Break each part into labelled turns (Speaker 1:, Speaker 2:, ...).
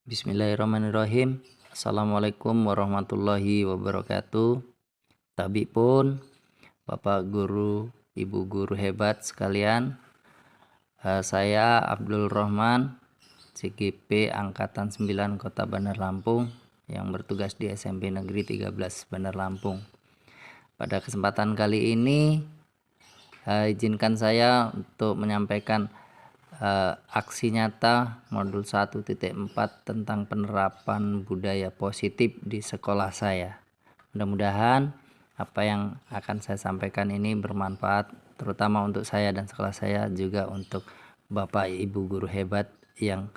Speaker 1: Bismillahirrahmanirrahim. Assalamualaikum warahmatullahi wabarakatuh. Tabi pun, Bapak Guru, Ibu Guru hebat sekalian. Saya Abdul Rahman, CGP Angkatan 9 Kota Bandar Lampung yang bertugas di SMP Negeri 13 Bandar Lampung. Pada kesempatan kali ini, izinkan saya untuk menyampaikan aksi nyata modul 1.4 tentang penerapan budaya positif di sekolah saya. Mudah-mudahan apa yang akan saya sampaikan ini bermanfaat terutama untuk saya dan sekolah saya, juga untuk Bapak Ibu guru hebat yang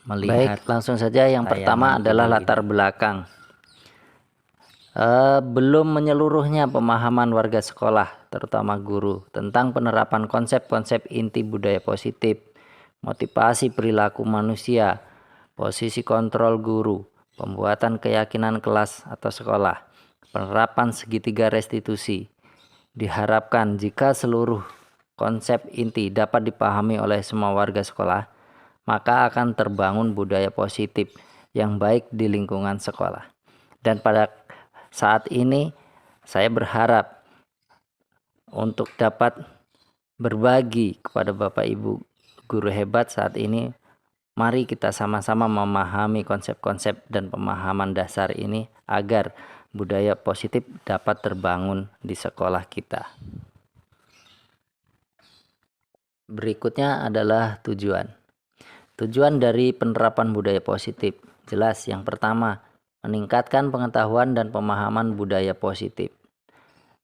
Speaker 1: melihat.
Speaker 2: Baik, langsung saja. Yang pertama adalah latar belakang. Belum menyeluruhnya pemahaman warga sekolah, terutama guru, tentang penerapan konsep-konsep inti budaya positif, motivasi perilaku manusia, posisi kontrol guru, pembuatan keyakinan kelas atau sekolah, penerapan segitiga restitusi. Diharapkan jika seluruh konsep inti dapat dipahami oleh semua warga sekolah, maka akan terbangun budaya positif yang baik di lingkungan sekolah. Dan pada saat ini saya berharap untuk dapat berbagi kepada Bapak Ibu guru hebat saat ini. Mari kita sama-sama memahami konsep-konsep dan pemahaman dasar ini agar budaya positif dapat terbangun di sekolah kita. Berikutnya adalah tujuan. Tujuan dari penerapan budaya positif. Jelas, yang pertama, meningkatkan pengetahuan dan pemahaman budaya positif.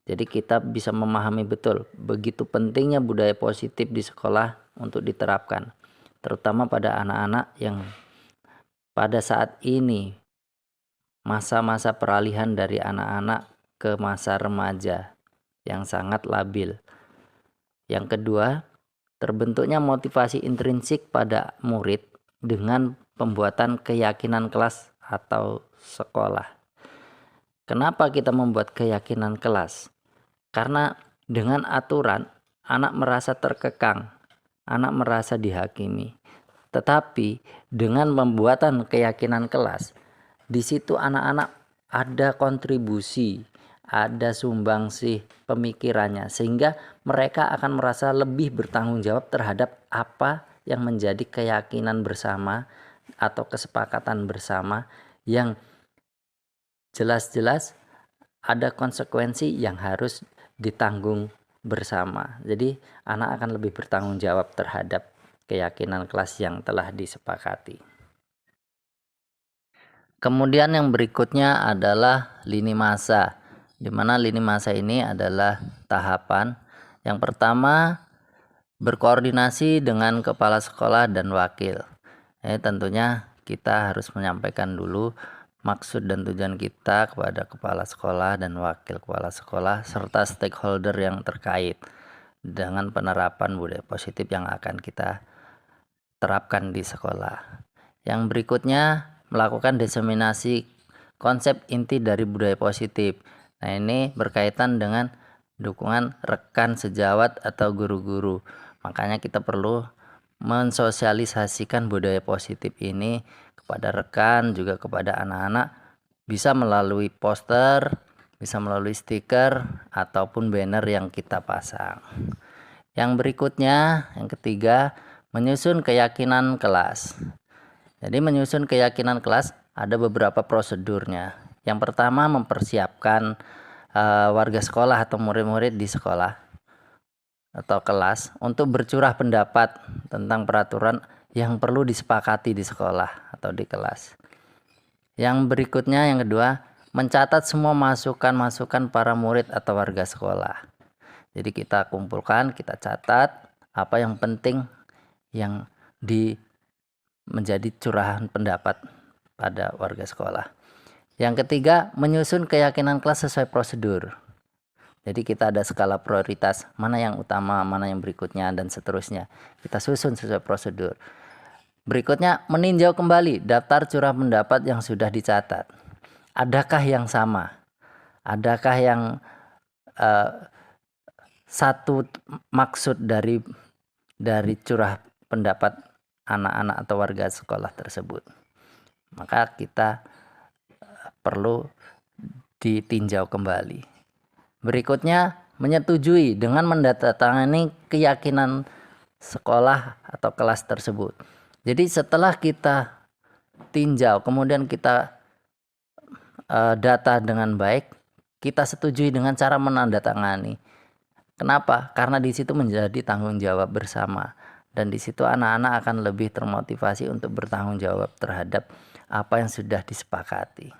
Speaker 2: Jadi kita bisa memahami betul begitu pentingnya budaya positif di sekolah untuk diterapkan, terutama pada anak-anak yang pada saat ini masa-masa peralihan dari anak-anak ke masa remaja yang sangat labil. Yang kedua, terbentuknya motivasi intrinsik pada murid dengan pembuatan keyakinan kelas atau sekolah. Kenapa kita membuat keyakinan kelas? Karena dengan aturan, anak merasa terkekang, anak merasa dihakimi. Tetapi dengan pembuatan keyakinan kelas, di situ anak-anak ada kontribusi, ada sumbangsih pemikirannya, sehingga mereka akan merasa lebih bertanggung jawab terhadap apa yang menjadi keyakinan bersama atau kesepakatan bersama yang jelas-jelas ada konsekuensi yang harus ditanggung bersama. Jadi anak akan lebih bertanggung jawab terhadap keyakinan kelas yang telah disepakati. Kemudian yang berikutnya adalah lini masa, di mana lini masa ini adalah tahapan. Yang pertama, berkoordinasi dengan kepala sekolah dan wakil. Tentunya kita harus menyampaikan dulu maksud dan tujuan kita kepada kepala sekolah dan wakil kepala sekolah serta stakeholder yang terkait dengan penerapan budaya positif yang akan kita terapkan di sekolah. Yang berikutnya, melakukan diseminasi konsep inti dari budaya positif. Nah, ini berkaitan dengan dukungan rekan sejawat atau guru-guru. Makanya kita perlu mensosialisasikan budaya positif ini kepada rekan, juga kepada anak-anak, bisa melalui poster, bisa melalui stiker ataupun banner yang kita pasang. Yang berikutnya, yang ketiga, menyusun keyakinan kelas. Jadi menyusun keyakinan kelas ada beberapa prosedurnya. Yang pertama, mempersiapkan warga sekolah atau murid-murid di sekolah atau kelas untuk bercurah pendapat tentang peraturan yang perlu disepakati di sekolah atau di kelas. Yang berikutnya, yang kedua, mencatat semua masukan-masukan para murid atau warga sekolah. Jadi kita kumpulkan, kita catat apa yang penting yang menjadi curahan pendapat pada warga sekolah. Yang ketiga, menyusun keyakinan kelas sesuai prosedur. Jadi kita ada skala prioritas, mana yang utama, mana yang berikutnya, dan seterusnya. Kita susun sesuai prosedur. Berikutnya, meninjau kembali daftar curah pendapat yang sudah dicatat. Adakah yang sama? Adakah yang satu maksud dari curah pendapat anak-anak atau warga sekolah tersebut. Maka kita perlu ditinjau kembali. Berikutnya, menyetujui dengan mendatangani keyakinan sekolah atau kelas tersebut. Jadi setelah kita tinjau, kemudian kita data dengan baik, kita setujui dengan cara menandatangani. Kenapa? Karena di situ menjadi tanggung jawab bersama, dan di situ anak-anak akan lebih termotivasi untuk bertanggung jawab terhadap apa yang sudah disepakati.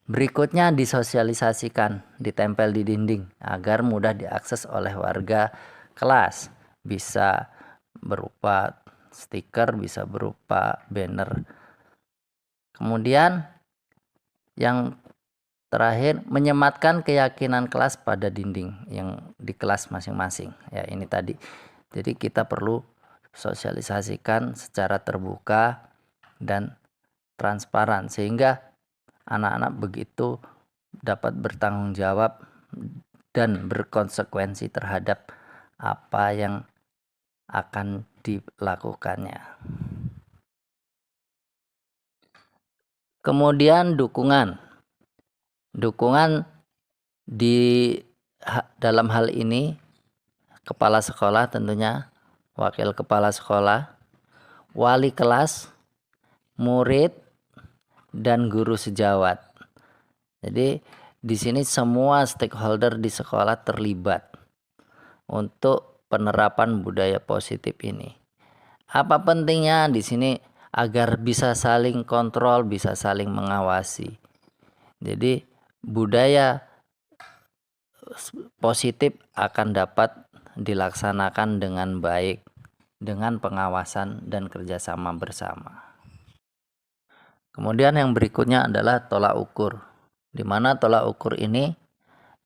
Speaker 2: Berikutnya, disosialisasikan, ditempel di dinding agar mudah diakses oleh warga kelas. Bisa berupa stiker, bisa berupa banner. Kemudian yang terakhir, menyematkan keyakinan kelas pada dinding yang di kelas masing-masing. Ya, ini tadi. Jadi kita perlu sosialisasikan secara terbuka dan transparan sehingga anak-anak begitu dapat bertanggung jawab dan berkonsekuensi terhadap apa yang akan dilakukannya. Kemudian dukungan dalam hal ini kepala sekolah tentunya, wakil kepala sekolah, wali kelas, murid, dan guru sejawat. Jadi di sini semua stakeholder di sekolah terlibat untuk penerapan budaya positif ini. Apa pentingnya di sini? Agar bisa saling kontrol, bisa saling mengawasi. Jadi budaya positif akan dapat dilaksanakan dengan baik dengan pengawasan dan kerjasama bersama. Kemudian yang berikutnya adalah tolak ukur, di mana tolak ukur ini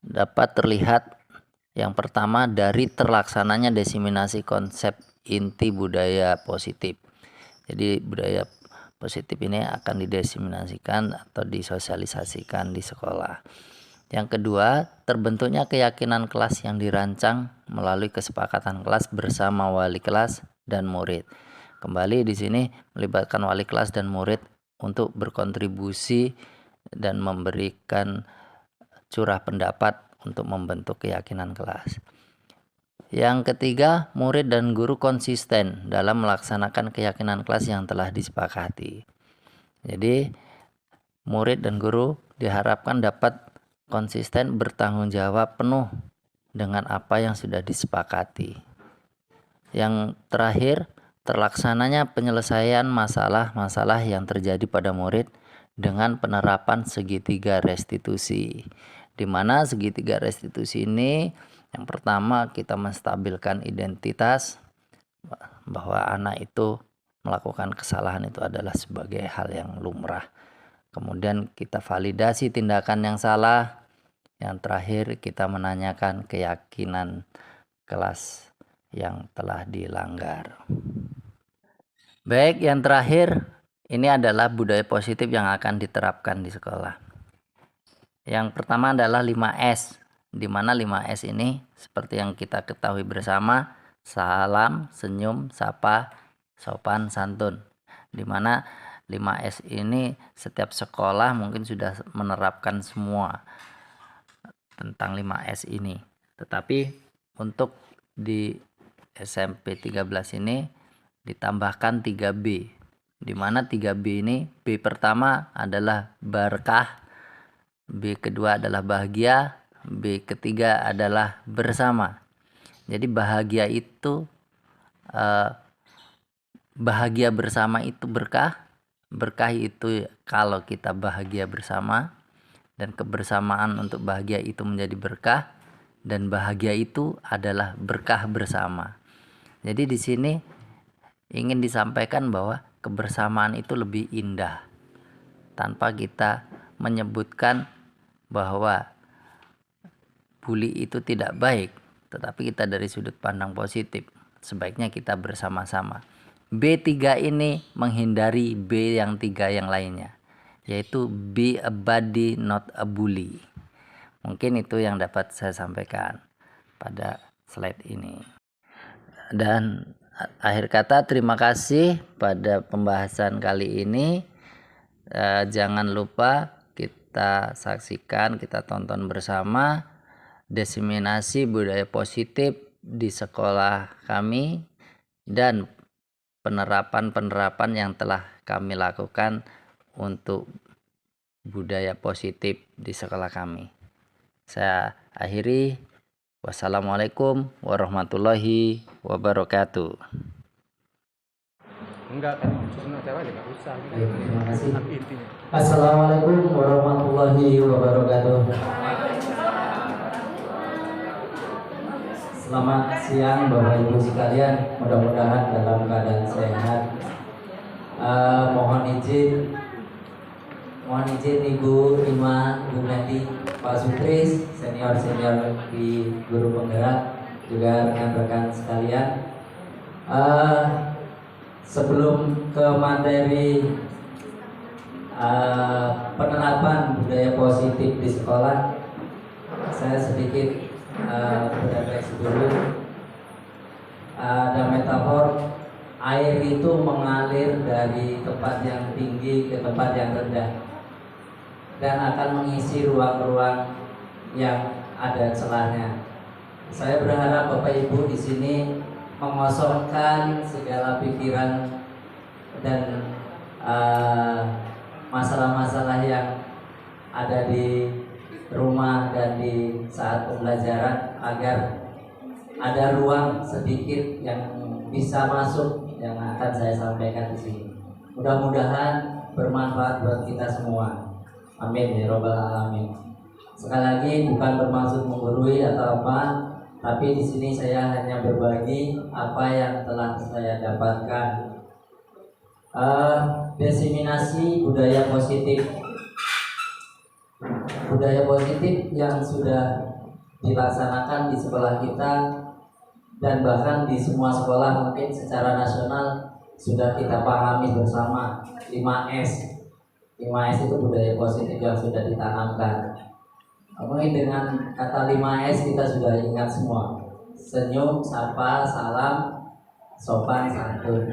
Speaker 2: dapat terlihat yang pertama dari terlaksananya diseminasi konsep inti budaya positif. Jadi budaya positif ini akan didiseminasikan atau disosialisasikan di sekolah. Yang kedua, terbentuknya keyakinan kelas yang dirancang melalui kesepakatan kelas bersama wali kelas dan murid. Kembali di sini melibatkan wali kelas dan murid untuk berkontribusi dan memberikan curah pendapat untuk membentuk keyakinan kelas. Yang ketiga, murid dan guru konsisten dalam melaksanakan keyakinan kelas yang telah disepakati. Jadi, murid dan guru diharapkan dapat konsisten bertanggung jawab penuh dengan apa yang sudah disepakati. Yang terakhir, terlaksananya penyelesaian masalah-masalah yang terjadi pada murid dengan penerapan segitiga restitusi. Di mana segitiga restitusi ini yang pertama kita menstabilkan identitas bahwa anak itu melakukan kesalahan itu adalah sebagai hal yang lumrah. Kemudian kita validasi tindakan yang salah. Yang terakhir kita menanyakan keyakinan kelas yang telah dilanggar. Baik, yang terakhir ini adalah budaya positif yang akan diterapkan di sekolah. Yang pertama adalah 5S, di mana 5S ini seperti yang kita ketahui bersama, salam, senyum, sapa, sopan, santun. Di mana 5S ini setiap sekolah mungkin sudah menerapkan semua tentang 5S ini. Tetapi untuk di SMP 13 ini ditambahkan 3B, di mana 3B ini, B pertama adalah berkah, B kedua adalah bahagia, B ketiga adalah bersama. Jadi bahagia bersama itu berkah, berkah itu kalau kita bahagia bersama, dan kebersamaan untuk bahagia itu menjadi berkah, dan bahagia itu adalah berkah bersama. Jadi di sini ingin disampaikan bahwa kebersamaan itu lebih indah tanpa kita menyebutkan bahwa bully itu tidak baik, tetapi kita dari sudut pandang positif, sebaiknya kita bersama-sama. B3 ini menghindari B yang 3 yang lainnya, yaitu be a buddy not a bully. Mungkin itu yang dapat saya sampaikan pada slide ini. Dan Akhir kata, terima kasih pada pembahasan kali ini. Jangan lupa kita saksikan, kita tonton bersama diseminasi budaya positif di sekolah kami dan penerapan-penerapan yang telah kami lakukan untuk budaya positif di sekolah kami. Saya akhiri. Wassalamualaikum warahmatullahi wabarakatuh.
Speaker 3: Enggak kan, sunat cewek aja nggak usah.
Speaker 1: Terima kasih.
Speaker 3: Tapi intinya.
Speaker 1: Assalamualaikum warahmatullahi wabarakatuh. Selamat siang Bapak Ibu sekalian, mudah-mudahan dalam keadaan sehat. Mohon izin Ibu Ima, Ibu Meti, Pak Sutris, senior di guru penggerak, juga rekan-rekan sekalian. Sebelum ke materi penerapan budaya positif di sekolah, saya sedikit berefleksi dulu. Ada metafor air itu mengalir dari tempat yang tinggi ke tempat yang rendah dan akan mengisi ruang-ruang yang ada celahnya. Saya berharap Bapak Ibu di sini mengosongkan segala pikiran dan masalah-masalah yang ada di rumah dan di saat pembelajaran, agar ada ruang sedikit yang bisa masuk yang akan saya sampaikan di sini. Mudah-mudahan bermanfaat buat kita semua. Amin ya robbal alamin. Sekali lagi, bukan bermaksud menggurui atau apa, tapi di sini saya hanya berbagi apa yang telah saya dapatkan. Diseminasi budaya positif. Budaya positif yang sudah dilaksanakan di sekolah kita dan bahkan di semua sekolah mungkin secara nasional sudah kita pahami bersama 5S. 5S itu budaya positif yang sudah ditanamkan. Mungkin dengan kata 5S kita sudah ingat semua. Senyum, sapa, salam, sopan, santun.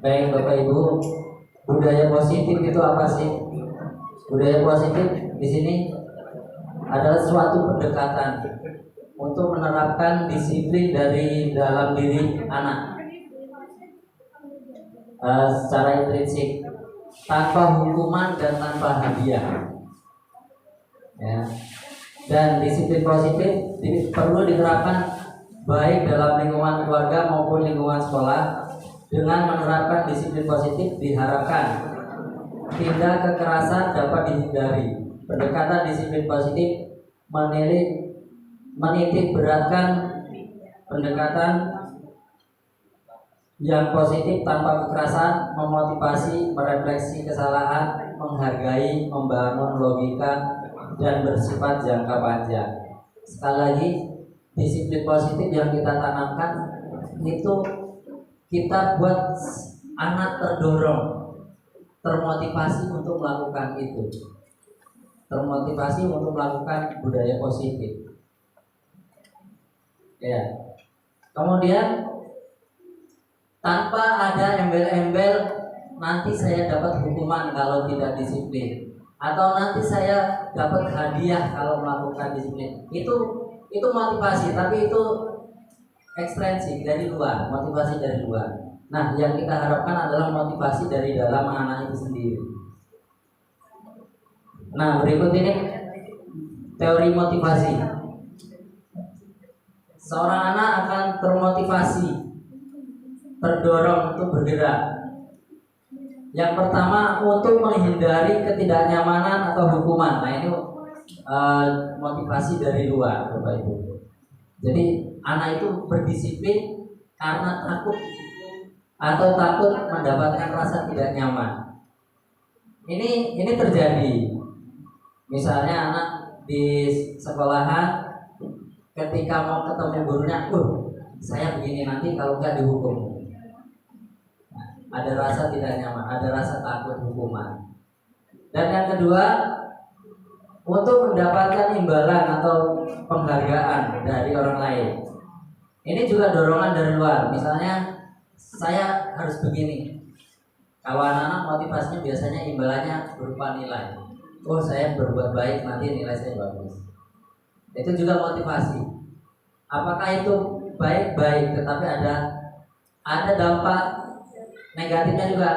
Speaker 1: Baik Bapak Ibu, budaya positif itu apa sih? Budaya positif di sini adalah suatu pendekatan untuk menerapkan disiplin dari dalam diri anak secara intrinsik, tanpa hukuman dan tanpa hadiah. Ya. Dan disiplin positif perlu diterapkan baik dalam lingkungan keluarga maupun lingkungan sekolah. Dengan menerapkan disiplin positif diharapkan tindak kekerasan dapat dihindari. Pendekatan disiplin positif menitik beratkan pendekatan yang positif tanpa kekerasan, memotivasi, merefleksi kesalahan, menghargai, membangun logika, dan bersifat jangka panjang. Sekali lagi, disiplin positif yang kita tanamkan itu kita buat anak terdorong, termotivasi untuk melakukan itu, termotivasi untuk melakukan budaya positif. Ya. Kemudian tanpa ada embel-embel nanti saya dapat hukuman kalau tidak disiplin, atau nanti saya dapat hadiah kalau melakukan disiplin. Itu motivasi, tapi itu ekstrinsi dari luar, motivasi dari luar. Nah, yang kita harapkan adalah motivasi dari dalam anak itu sendiri. Nah, berikut ini teori motivasi. Seorang anak akan termotivasi, terdorong untuk bergerak. Yang pertama, untuk menghindari ketidaknyamanan atau hukuman. Nah, ini motivasi dari luar, Bapak Ibu. Jadi anak itu berdisiplin karena takut mendapatkan rasa tidak nyaman. Ini terjadi. Misalnya anak di sekolahan ketika mau ketemu gurunya, saya begini nanti kalau nggak dihukum. Nah, ada rasa tidak nyaman, ada rasa takut hukuman. Dan yang kedua,
Speaker 2: untuk mendapatkan imbalan atau penghargaan dari orang lain. Ini juga dorongan dari luar. Misalnya saya harus begini. Kalau anak-anak motivasinya biasanya imbalannya berupa nilai. Oh, saya berbuat baik, nanti nilai saya bagus. Itu juga motivasi. Apakah itu baik-baik, tetapi ada dampak negatifnya juga.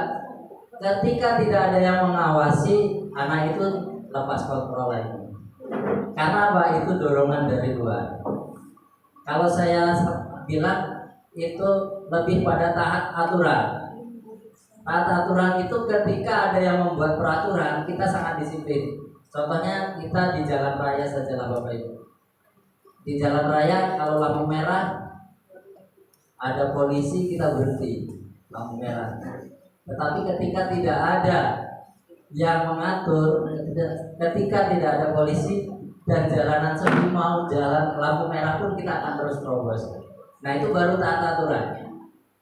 Speaker 2: Ketika tidak ada yang mengawasi, anak itu lepas kontrol lagi. Karena apa? Itu dorongan dari luar. Kalau saya bilang itu lebih pada taat aturan. Taat aturan itu ketika ada yang membuat peraturan, kita sangat disiplin. Contohnya kita di jalan raya saja lah Bapak Ibu. Di jalan raya kalau lampu merah ada polisi, kita berhenti lampu merah. Tetapi ketika tidak ada yang mengatur, ketika tidak ada polisi dan jalanan sepi mau jalan lampu merah pun kita akan terus terobos. Nah itu baru taat aturan.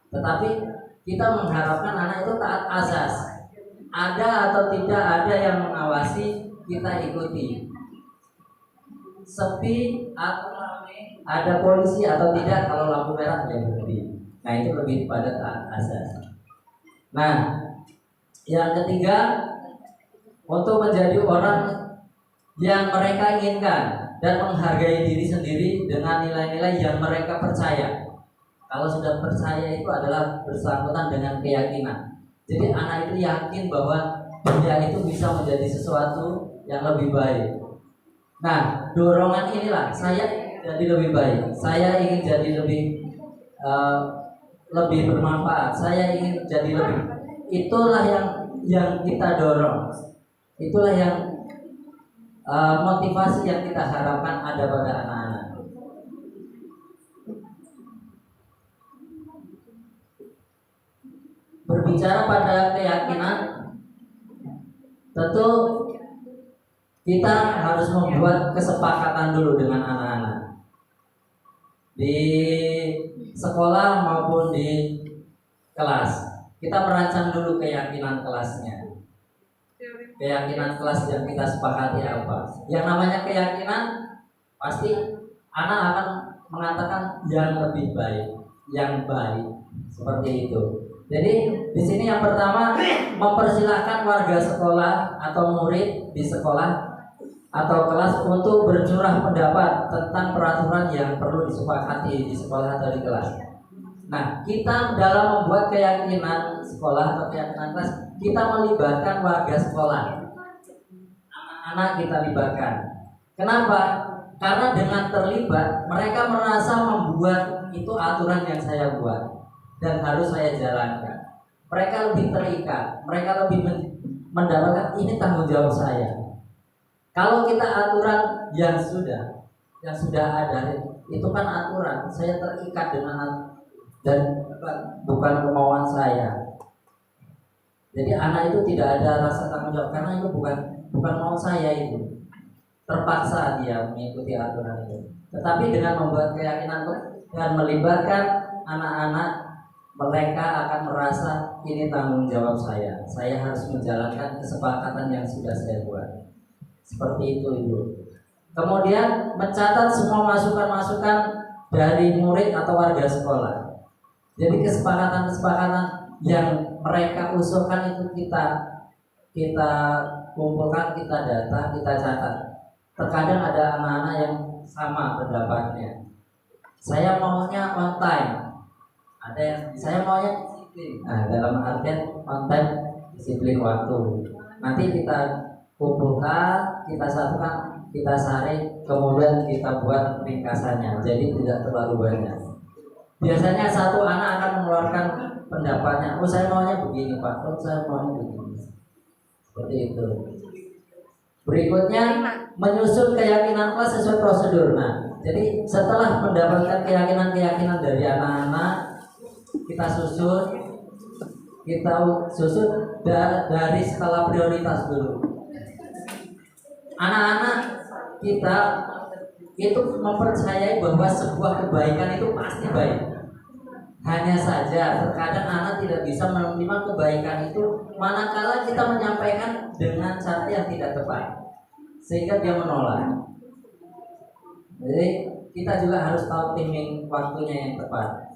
Speaker 2: Tetapi kita mengharapkan anak itu taat asas. Ada atau tidak ada yang mengawasi, kita ikuti. Sepi atau ramai, ada polisi atau tidak, kalau lampu merah dia berhenti. Nah itu lebih pada taat asas. Nah yang ketiga, untuk menjadi orang yang mereka inginkan dan menghargai diri sendiri dengan nilai-nilai yang mereka percaya. Kalau sudah percaya itu adalah bersangkutan dengan keyakinan. Jadi anak itu yakin bahwa dia itu bisa menjadi sesuatu yang lebih baik. Nah, dorongan inilah, saya jadi lebih baik. Saya ingin jadi lebih bermanfaat. Saya ingin jadi lebih. Itulah yang kita dorong. Itulah yang motivasi yang kita harapkan ada pada anak-anak. Berbicara pada keyakinan, tentu kita harus membuat kesepakatan dulu dengan anak-anak di sekolah maupun di kelas. Kita merancang dulu keyakinan kelasnya. Keyakinan kelas yang kita sepakati apa? Yang namanya keyakinan pasti anak akan mengatakan yang lebih baik, yang baik, seperti itu. Jadi di sini yang pertama, mempersilahkan warga sekolah atau murid di sekolah atau kelas untuk bercurah pendapat tentang peraturan yang perlu disepakati di sekolah atau di kelas. Nah, kita dalam membuat keyakinan sekolah atau keyakinan kelas, kita melibatkan warga sekolah. Anak-anak kita libatkan. Kenapa? Karena dengan terlibat, mereka merasa membuat itu aturan yang saya buat dan harus saya jalankan. Mereka lebih terikat, mereka lebih mendapatkan ini tanggung jawab saya. Kalau kita aturan yang sudah ada, itu kan aturan, saya terikat dengan dan bukan kemauan saya. Jadi anak itu tidak ada rasa tanggung jawab karena itu bukan mau saya itu. Terpaksa dia mengikuti aturan itu. Tetapi dengan membuat keyakinan dan melibatkan anak-anak, mereka akan merasa ini tanggung jawab saya. Saya harus menjalankan kesepakatan yang sudah saya buat. Seperti itu Ibu. Kemudian mencatat semua masukan-masukan dari murid atau warga sekolah. Jadi kesepakatan-kesepakatan yang mereka usulkan itu kita kumpulkan, kita data, kita catat. Terkadang ada anak-anak yang sama pendapatnya. Saya maunya on time. Ada yang saya maunya disiplin. Nah, dalam artian on time disiplin waktu. Nanti kita kumpulkan, kita satukan, kita saring, kemudian kita buat ringkasannya. Jadi tidak terlalu banyak. Biasanya satu anak akan mengeluarkan pendapatnya. Oh saya maunya begini Pak. Oh saya maunya begini. Seperti itu. Berikutnya menyusun keyakinan kelas sesuai prosedur. Nah, jadi setelah mendapatkan keyakinan dari anak-anak, kita susun dari skala prioritas dulu. Anak-anak kita itu mempercayai bahwa sebuah kebaikan itu pasti baik. Hanya saja terkadang anak tidak bisa menerima kebaikan itu manakala kita menyampaikan dengan cara yang tidak tepat. sehingga dia menolak. Jadi kita juga harus tahu timing waktunya yang tepat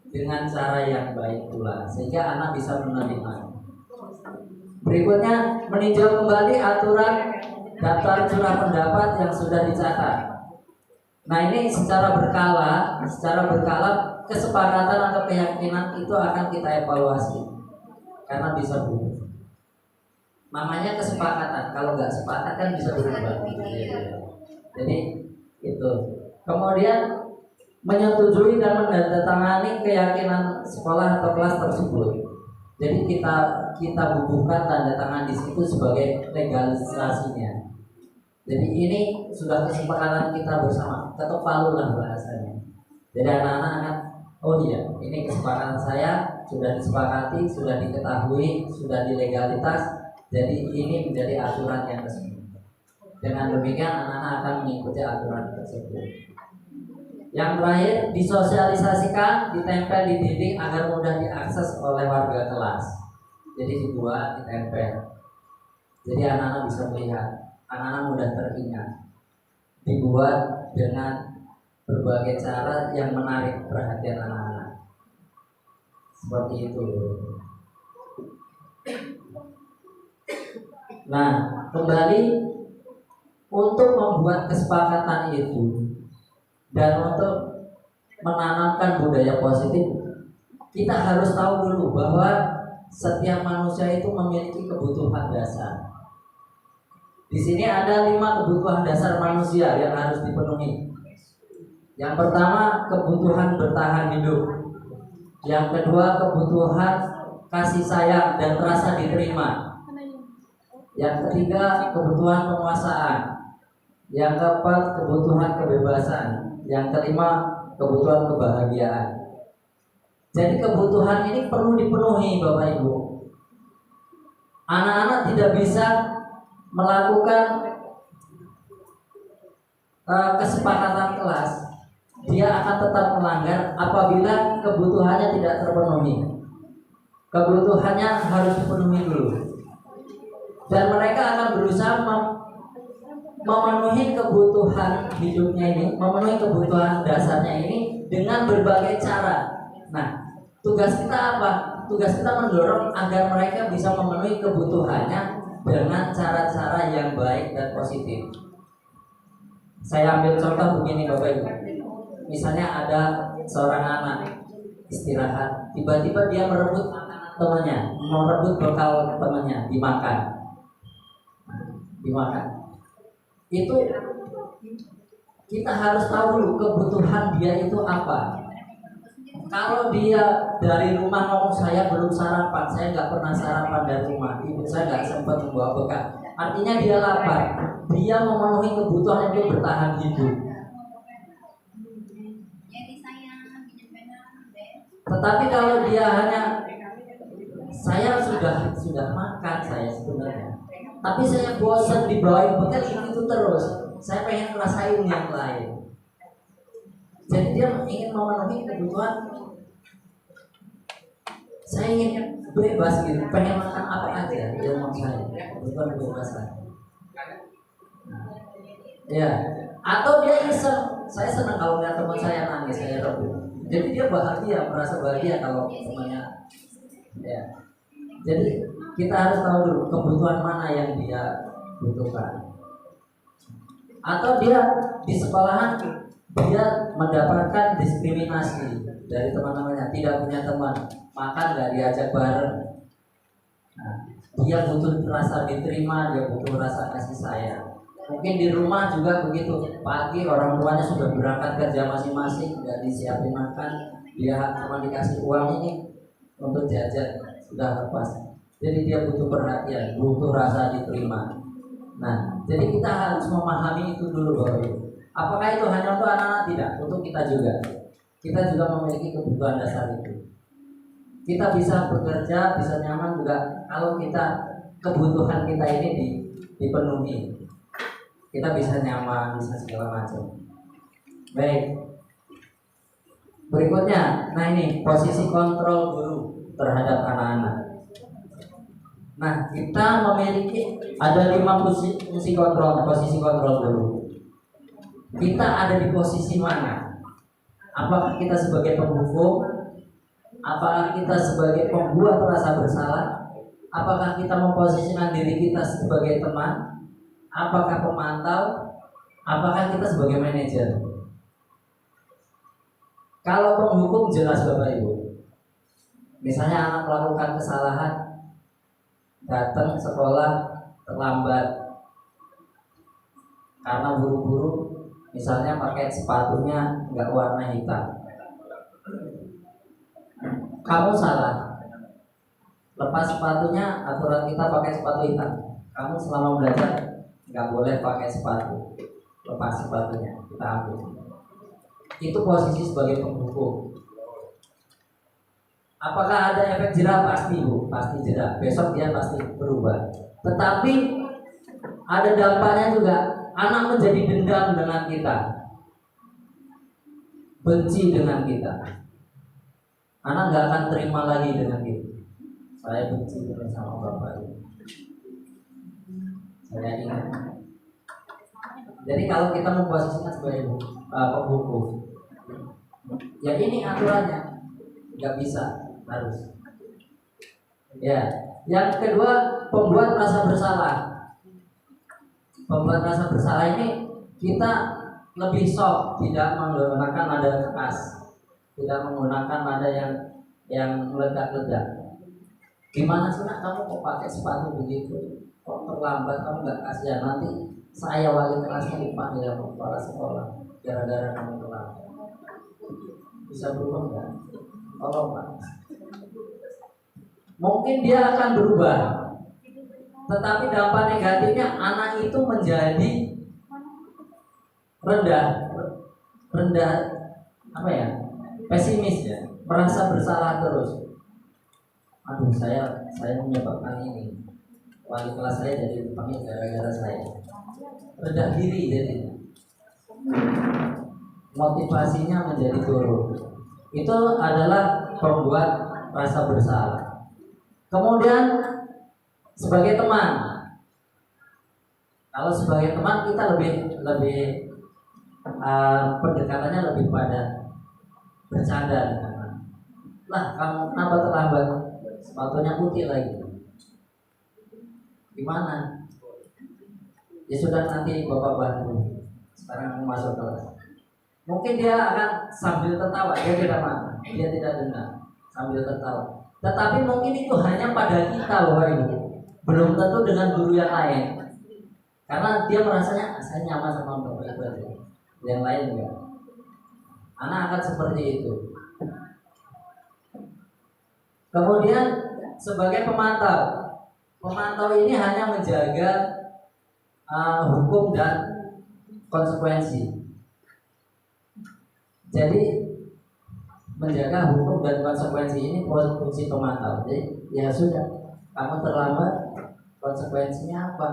Speaker 2: dengan cara yang baik pula, sehingga anak bisa menerima. Berikutnya, meninjau kembali aturan daftar curah pendapat yang sudah dicatat. Nah, ini secara berkala kesepakatan atau keyakinan itu akan kita evaluasi karena bisa berubah. Namanya kesepakatan, kalau nggak sepakat kan bisa berubah. Jadi itu. Kemudian menyetujui dan menandatangani keyakinan sekolah atau kelas tersebut. Jadi kita bubuhkan tanda tangan di situ sebagai legalisasinya. Jadi ini sudah kesepakatan kita bersama, ketok palu lah bahasanya. Jadi anak-anak akan, oh iya, ini kesepakatan saya sudah disepakati, sudah diketahui, sudah dilegalitas. Jadi ini menjadi aturan yang resmi. Dengan demikian anak-anak akan mengikuti aturan tersebut. Yang terakhir, disosialisasikan, ditempel di dinding agar mudah diakses oleh warga kelas. Jadi dibuat, ditempel. Jadi anak-anak bisa melihat, anak-anak mudah teringat. Dibuat dengan berbagai cara yang menarik perhatian anak-anak. Seperti itu. Nah, kembali untuk membuat kesepakatan itu dan untuk menanamkan budaya positif, kita harus tahu dulu bahwa setiap manusia itu memiliki kebutuhan dasar. Di sini ada 5 kebutuhan dasar manusia yang harus dipenuhi. Yang pertama, kebutuhan bertahan hidup. Yang kedua, kebutuhan kasih sayang dan rasa diterima. Yang ketiga, kebutuhan penguasaan. Yang keempat, kebutuhan kebebasan. Yang kelima, kebutuhan kebahagiaan. Jadi kebutuhan ini perlu dipenuhi, Bapak Ibu. Anak-anak tidak bisa melakukan kesepakatan kelas. Dia akan tetap melanggar apabila kebutuhannya tidak terpenuhi. Kebutuhannya harus dipenuhi dulu. Dan mereka akan berusaha memenuhi kebutuhan hidupnya ini, memenuhi kebutuhan dasarnya ini dengan berbagai cara. Nah, tugas kita apa? Tugas kita mendorong agar mereka bisa memenuhi kebutuhannya dengan cara-cara yang baik dan positif. Saya ambil contoh begini, Bapak Ibu. Misalnya ada seorang anak istirahat, tiba-tiba dia merebut temannya, merebut bekal temannya dimakan. Itu kita harus tahu dulu kebutuhan dia itu apa. Kalau dia dari rumah ngomong, saya belum sarapan, saya nggak pernah sarapan dari rumah, ibu saya nggak sempat membawa bekal, artinya dia lapar. Dia memenuhi kebutuhan itu bertahan hidup. Tetapi kalau dia hanya, saya sudah makan saya sebenarnya, tapi saya bosan dibawain bekal itu terus. Saya pengen ngerasain yang lain. Jadi dia ingin memenuhi kebutuhan. Saya ingin bebas gitu, pengen makan apa aja dia mau saya. Kebutuhan kebebasan. Ya, atau dia iseng. Saya senang kalau lihat teman saya nangis, saya rebut. Jadi dia bahagia, merasa bahagia kalau temannya. Ya. Jadi kita harus tahu dulu kebutuhan mana yang dia butuhkan. Atau dia di sekolahan dia mendapatkan diskriminasi dari teman-temannya, tidak punya teman, makan nggak diajak bareng. Nah, dia butuh rasa diterima, dia butuh rasa kasih sayang. Mungkin di rumah juga begitu. Pagi orang tuanya sudah berangkat kerja masing-masing, nggak disiapin makan, dia cuma dikasih uang ini untuk jajan, sudah lepas. Jadi dia butuh perhatian, butuh rasa diterima. Nah, jadi kita harus memahami itu dulu, Bapak Ibu. Apakah itu hanya untuk anak-anak? Tidak, untuk kita juga. Kita juga memiliki kebutuhan dasar itu. Kita bisa bekerja, bisa nyaman juga kalau kita kebutuhan kita ini dipenuhi. Kita bisa nyaman, bisa segala macam. Baik. Berikutnya, nah ini posisi kontrol guru terhadap anak-anak. Nah, kita memiliki ada 5 posisi kontrol dulu. Kita ada di posisi mana? Apakah kita sebagai penghukum? Apakah kita sebagai pembuat rasa bersalah? Apakah kita memposisikan diri kita sebagai teman? Apakah pemantau? Apakah kita sebagai manajer? Kalau penghukum jelas Bapak Ibu. Misalnya anak melakukan kesalahan, datang sekolah terlambat karena buru-buru, misalnya pakai sepatunya nggak warna hitam. Kamu salah. Lepas sepatunya, aturan kita pakai sepatu hitam. Kamu selama belajar nggak boleh pakai sepatu. Lepas sepatunya, kita ambil. Itu posisi sebagai penghukum. Apakah ada efek jerah? Pasti Bu, pasti jerah. Besok dia pasti berubah. Tetapi ada dampaknya juga. Anak menjadi dendam dengan kita, benci dengan kita. Anak nggak akan terima lagi dengan kita. Saya benci dengan sama bapak ini. Saya ingat. Jadi kalau kita memposisikan sebagai penghukum, ya ini aturannya, nggak bisa, harus. Ya, yang kedua pembuat rasa bersalah. Pembuat rasa bersalah ini kita lebih soft, tidak menggunakan nada keras, tidak menggunakan nada yang meledak-ledak. Gimana sih nak kamu kok pakai sepatu begitu? Kok terlambat, kamu nggak kasihan, nanti saya wali kelasnya dipanggil sama kepala sekolah gara-gara kamu terlambat. Bisa berubah nggak? Tolong Pak. Mungkin dia akan berubah, tetapi dampak negatifnya anak itu menjadi rendah apa ya, pesimis ya, merasa bersalah terus. Aduh, saya menyebabkan ini, wali kelas saya jadi dipanggil gara-gara saya. Rendah diri jadi, motivasinya menjadi turun. Itu adalah pembuat rasa bersalah. Kemudian sebagai teman, kalau sebagai teman kita lebih pendekatannya lebih pada bercanda dengan teman. Lah kamu kenapa terlambat? Sepatunya putih lagi. Gimana? Ya sudah, nanti bapak bantu. Sekarang kamu masuk kelas. Mungkin dia akan sambil tertawa, dia tidak marah, dia tidak dendam, sambil tertawa. Tetapi mungkin itu hanya pada kita Bapak Ibu, belum tentu dengan guru yang lain. Karena dia merasanya saya nyaman sama Bapak Ibu, yang lain enggak. Anak akan seperti itu. Kemudian sebagai pemantau, pemantau ini hanya menjaga hukum dan konsekuensi. Jadi menjaga hukum dan konsekuensi ini fungsi pemantau. Jadi ya sudah, kamu terlambat, konsekuensinya apa?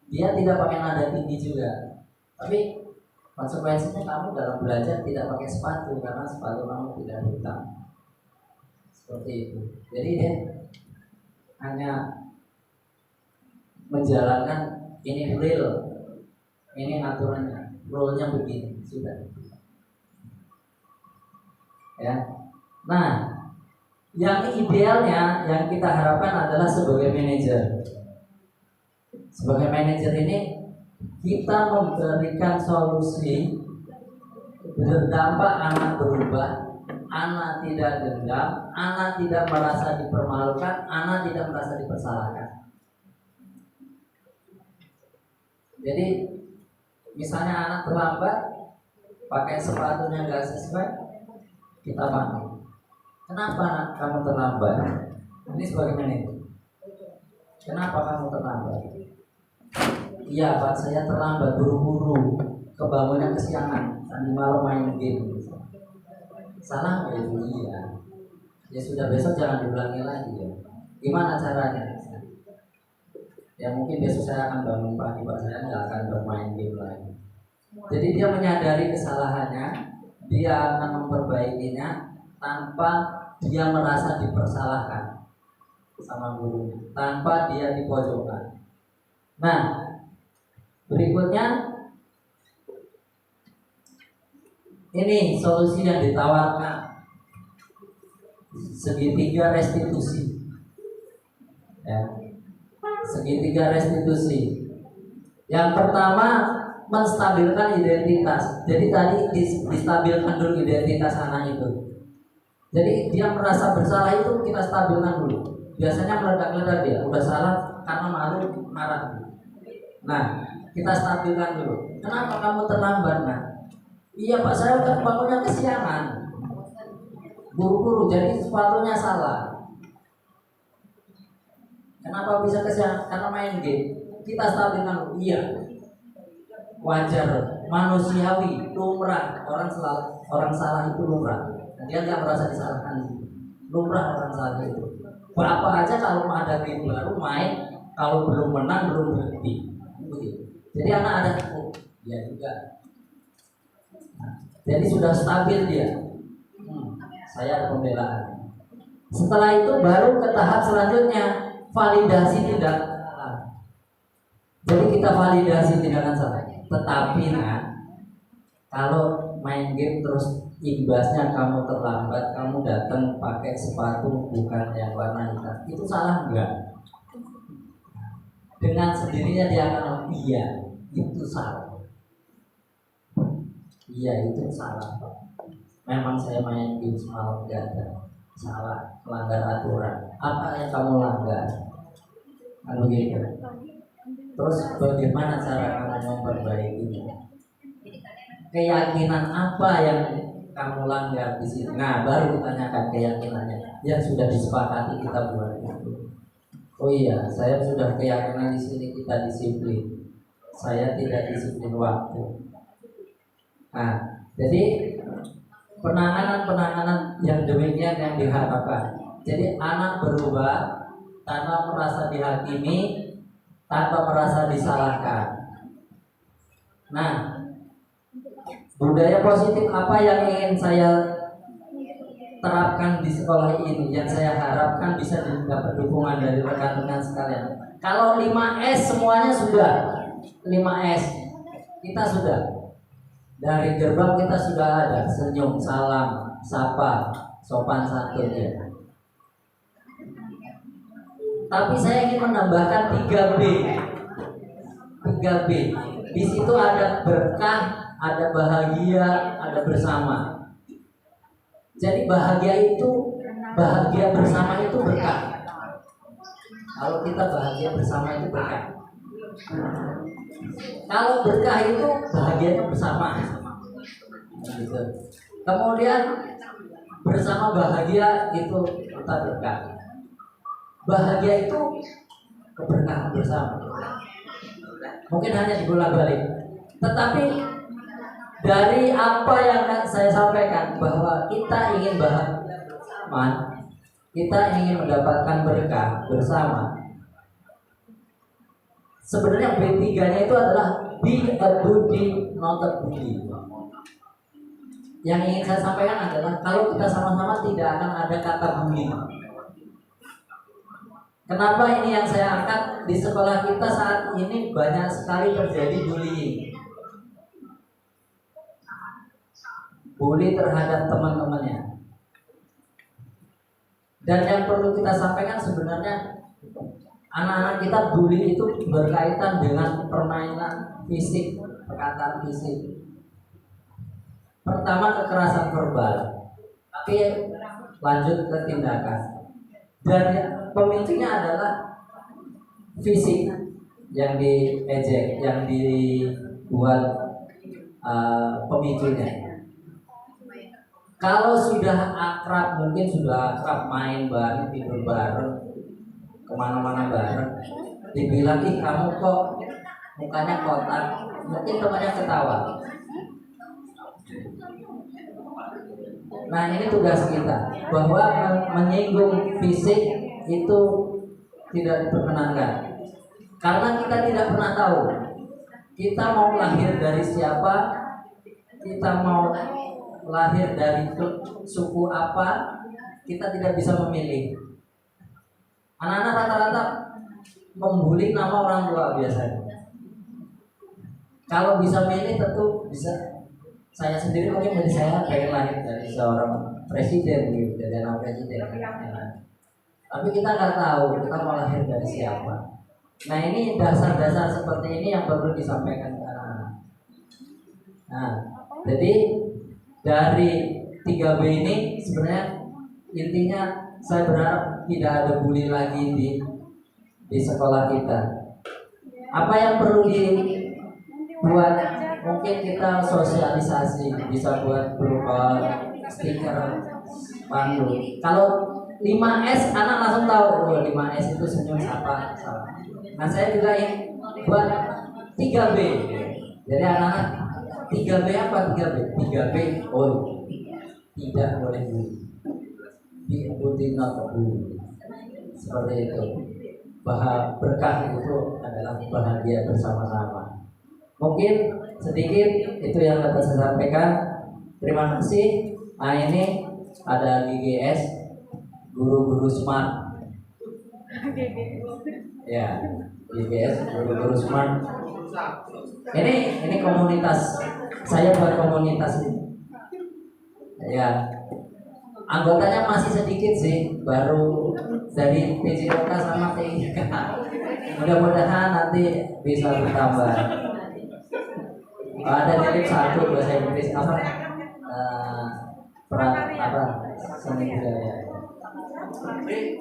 Speaker 2: Dia tidak pakai nada tinggi juga, tapi konsekuensinya kamu dalam belajar tidak pakai sepatu karena sepatu kamu tidak hitam. Seperti itu. Jadi dia hanya menjalankan ini real, ini aturannya, rule-nya begini, sudah. Ya. Nah, yang idealnya yang kita harapkan adalah sebagai manajer. Sebagai manajer ini kita memberikan solusi berdampak anak berubah, anak tidak dendam, anak tidak merasa dipermalukan, anak tidak merasa dipersalahkan. Jadi misalnya anak terlambat, pakai sepatunya nggak sesuai, kita panggil. Kenapa nak kamu terlambat? Ini sebagai manajer. Kenapa kamu terlambat? Iya Pak, saya terlambat, buru-buru, kebangunnya kesiangan, tadi malam main game. Salah nggak itu? Iya. Ya sudah, besok jangan diulangi lagi ya. Gimana caranya? Ya mungkin besok saya akan bangun pagi Pak, saya nggak akan bermain game lagi. Jadi dia menyadari kesalahannya, dia akan memperbaikinya tanpa dia merasa dipersalahkan. sama gurunya tanpa dia dipojokkan. Nah, berikutnya ini solusi yang ditawarkan, segitiga restitusi. Ya, segitiga restitusi. Yang pertama, menstabilkan identitas. Jadi tadi distabilkan dulu identitas anak itu. Jadi dia merasa bersalah itu kita stabilkan dulu. Biasanya meledak-ledak dia, udah salah karena malu, marah. Nah, kita stabilkan dulu. Kenapa kamu terlambat, Nak? Iya Pak, saya udah bangunnya kesiangan. Buru-buru, jadi sepatunya salah. Kenapa bisa kesiangan? Karena main game. Kita stabilkan dulu. Iya, wajar, manusiawi, lumrah. Orang salah itu lumrah. Dia nggak merasa disalahkan. Lumrah orang salah itu. Berapa aja kalau ada game baru main, kalau belum menang belum berhenti. Begitu. Jadi anak ada, oh, ya juga. Nah, jadi sudah stabil dia. Saya ada pembelaan. Setelah itu baru ke tahap selanjutnya, validasi tindakan salah. Jadi kita validasi tindakan salah. Tetapi nah, kalau main game terus imbasnya kamu terlambat, kamu datang pakai sepatu bukan yang warna hitam, itu salah enggak? Dengan sendirinya dia akan iya, itu salah. Iya, itu salah, Pak. Memang saya main game semalam enggak ada. Salah, melanggar aturan. Apa yang kamu langgar? Kan begitu. Terus bagaimana cara kamu memperbaikinya? Keyakinan apa yang kamu langgar di sini? Nah, baru ditanyakan keyakinannya. Yang sudah disepakati kita buat itu. Oh iya, saya sudah keyakinan di sini kita disiplin. Saya tidak disiplin waktu. Nah, jadi penanganan yang demikian yang diharapkan. Jadi anak berubah tanpa merasa dihakimi, tanpa merasa disalahkan. Nah, budaya positif apa yang ingin saya terapkan di sekolah ini, yang saya harapkan bisa dapat dukungan dari rekan-rekan sekalian. Kalau 5S semuanya sudah, 5S kita sudah. Dari gerbang kita sudah ada senyum, salam, sapa, sopan santun ya. Tapi saya ingin menambahkan 3B. 3B. Di situ ada berkah, ada bahagia, ada bersama. Jadi bahagia bersama itu berkah. Kalau kita bahagia bersama itu berkah. Kalau berkah itu bahagianya bersama. Gitu. Kemudian bersama bahagia itu kita berkah. Bahagia itu keberkahan bersama. Mungkin hanya dibolak-balik. Tetapi dari apa yang saya sampaikan bahwa kita ingin bahagia bersama, kita ingin mendapatkan berkah bersama. Sebenarnya B3-nya itu adalah be a Buddhi, not a bully. Yang ingin saya sampaikan adalah kalau kita sama-sama tidak akan ada kata bully. Kenapa ini yang saya angkat? Di sekolah kita saat ini banyak sekali terjadi bullying. Bully terhadap teman-temannya. Dan yang perlu kita sampaikan sebenarnya anak-anak kita bully itu berkaitan dengan permainan fisik, perkataan fisik. Pertama kekerasan verbal, tapi lanjut ke tindakan. Dan pemicunya adalah fisik yang diejek, yang dibuat pemicunya. Kalau sudah akrab, mungkin sudah akrab main bareng, tidur bareng, kemana-mana bareng, dibilang ih kamu kok mukanya kotak, mungkin temannya ketawa. Nah ini tugas kita, bahwa menyinggung fisik itu tidak diperkenankan, karena kita tidak pernah tahu kita mau lahir dari siapa, kita mau lahir dari suku apa, kita tidak bisa memilih. Anak-anak rata-rata membuli nama orang tua biasanya. Kalau bisa milih tentu bisa. Saya sendiri mungkin dari saya pengen lahir dari seorang presiden gitu, dari anak presiden. Tapi kita nggak tahu kita mau lahir dari siapa. Nah ini dasar-dasar seperti ini yang perlu disampaikan ke anak-anak. Nah, jadi dari 3B ini sebenarnya intinya saya berharap tidak ada bully lagi di sekolah kita. Apa yang perlu dibuat? Mungkin kita sosialisasi, bisa buat berupa stiker, pandu. Kalau 5S anak langsung tahu, oh 5S itu senyum sapa. Nah saya juga ingin buat 3B. Jadi anak-anak 3B apa 3B? 3B, oh tidak boleh bully. Diikuti not bully. Seperti itu. Berkah itu adalah bahagia bersama-sama. Mungkin sedikit itu yang dapat saya sampaikan. Terima kasih. Nah ini ada GGS, guru-guru smart. Ya, GGS, guru-guru smart. Ini komunitas. Saya buat komunitas ini. Ya, anggotanya masih sedikit sih, baru dari PJOK sama TIK. Mudah-mudahan nanti bisa bertambah. Ada jadi satu bahasa Inggris apa seni budaya.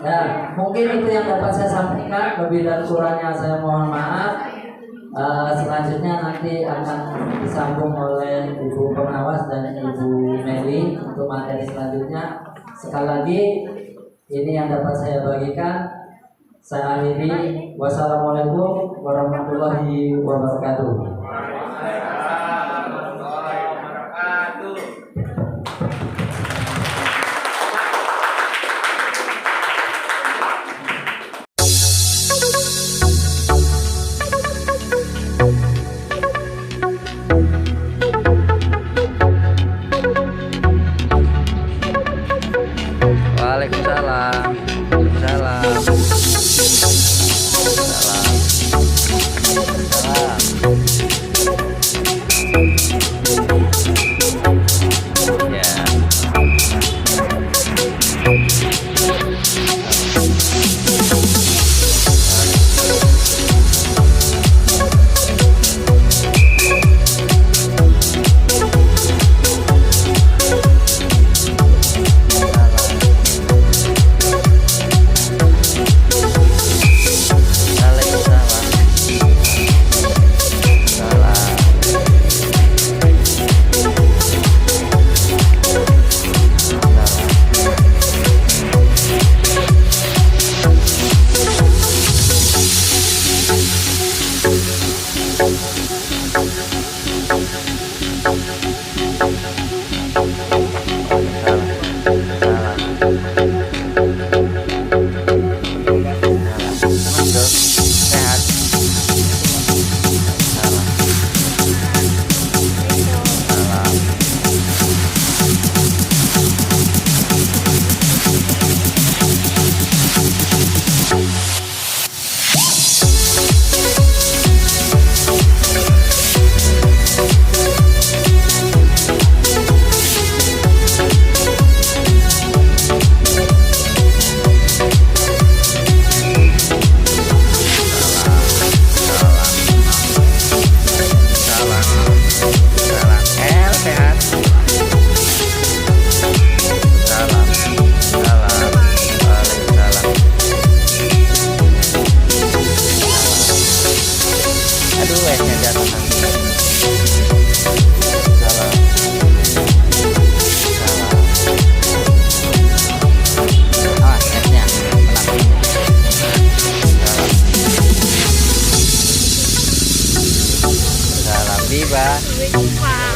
Speaker 2: Ya mungkin itu yang dapat saya sampaikan. Lebih dan kurangnya saya mohon maaf. Selanjutnya nanti akan disambung oleh Ibu Pengawas dan Ibu Meli untuk materi selanjutnya. Sekali lagi ini yang dapat saya bagikan. Saya akhiri. Wassalamualaikum warahmatullahi wabarakatuh.
Speaker 1: Waalaikumsalam. Waalaikumsalam.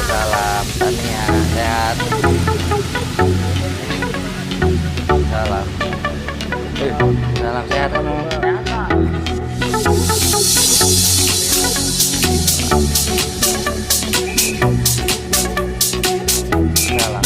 Speaker 1: Salam Tania, sehat. Salam. Salam sehat kamu. Salam. Salam.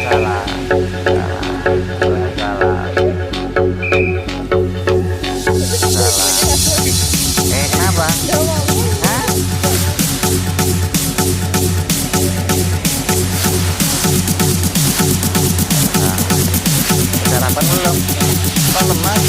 Speaker 2: Waalaikumsalam. Kenapa? Hah? Nah, sarapan belum? Kok lemas?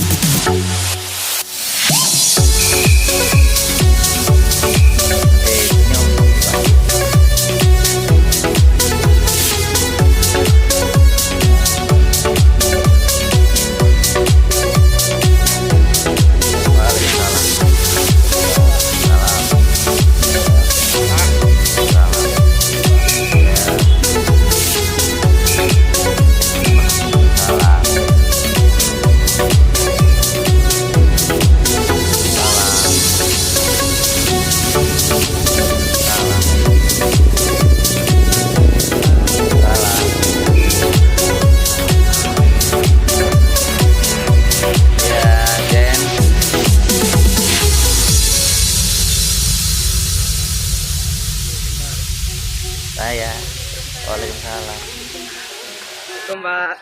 Speaker 2: Saya. Waalaikumsalam.
Speaker 3: Assalamualaikum, Mbak.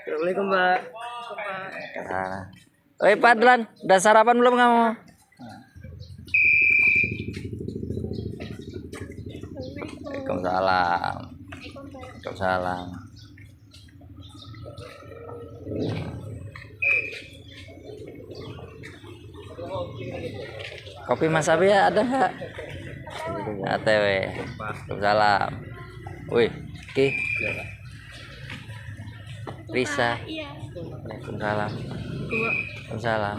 Speaker 3: Assalamualaikum, Mbak.
Speaker 2: Nah. Oi Padlan, udah sarapan belum kamu? Waalaikumsalam. Waalaikumsalam. Kopi Mas Abi ada nggak? ATW. Waalaikumsalam. Wih, Ki. Risa. Waalaikumsalam. Waalaikumsalam.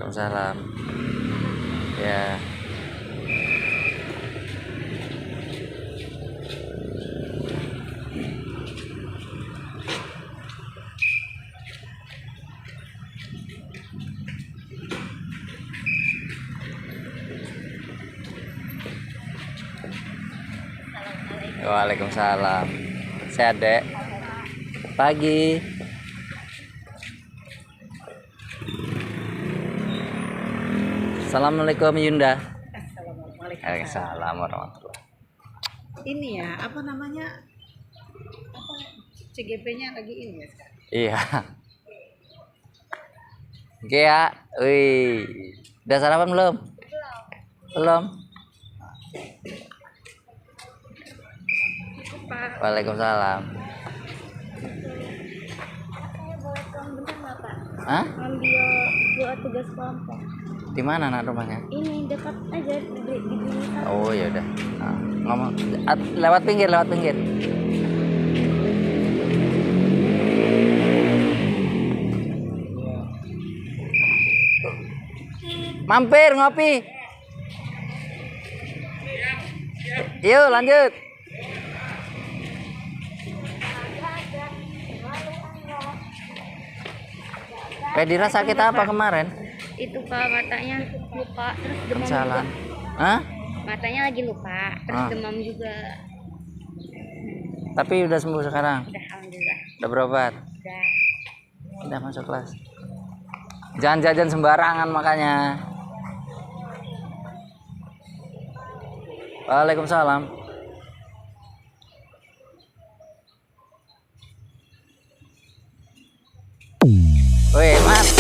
Speaker 2: Waalaikumsalam. Ya. Waalaikumsalam. Sehat, Dek. Pagi. Assalamualaikum Yunda. Waalaikumsalam warahmatullahi.
Speaker 4: Ini ya, apa namanya? Apa CGP-nya lagi ini ya sekarang?
Speaker 2: Iya. Oke ya. Wih. Udah sarapan belum? Belum. Waalaikumsalam.
Speaker 5: Saya boleh pulang bentar nggak, Pak?
Speaker 2: Hah?
Speaker 5: Ambil buat tugas kelompok.
Speaker 2: Di mana nak rumahnya?
Speaker 5: Ini dekat aja di Blitar.
Speaker 2: Oh ya udah. Nah, ngomong lewat pinggir. Mampir ngopi. Yuk lanjut. Pedira sakit apa kemarin?
Speaker 5: Itu Pak, matanya lupa terus demam
Speaker 2: Salah.
Speaker 5: juga.
Speaker 2: Hah?
Speaker 5: Matanya lagi lupa terus demam juga.
Speaker 2: Tapi udah sembuh sekarang.
Speaker 5: Udah alhamdulillah.
Speaker 2: Udah berobat.
Speaker 5: Udah.
Speaker 2: Udah masuk kelas. Jangan jajan sembarangan makanya. Waalaikumsalam. Woi, Mas.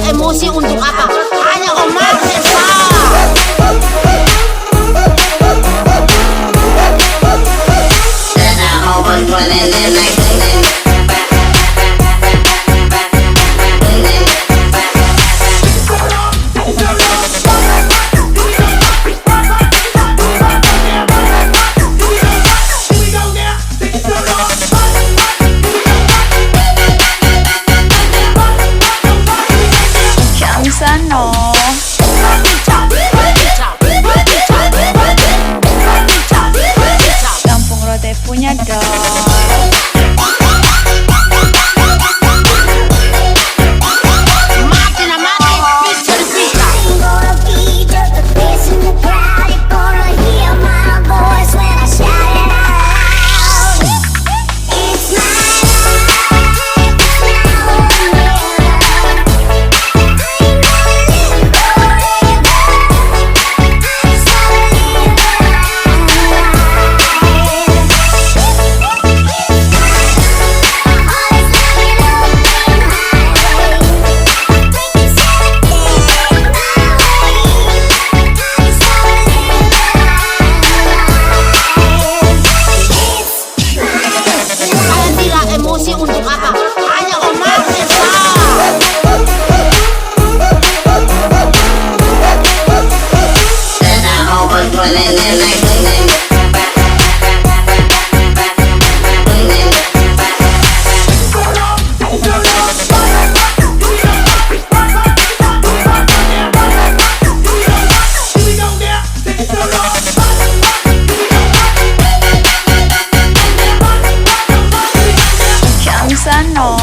Speaker 4: Emosi untuk apa? Hanya Omar Esa.
Speaker 6: sana. Kampung Rote punya dong.
Speaker 7: Emosi untuk apa? Hanya omong
Speaker 6: Sana.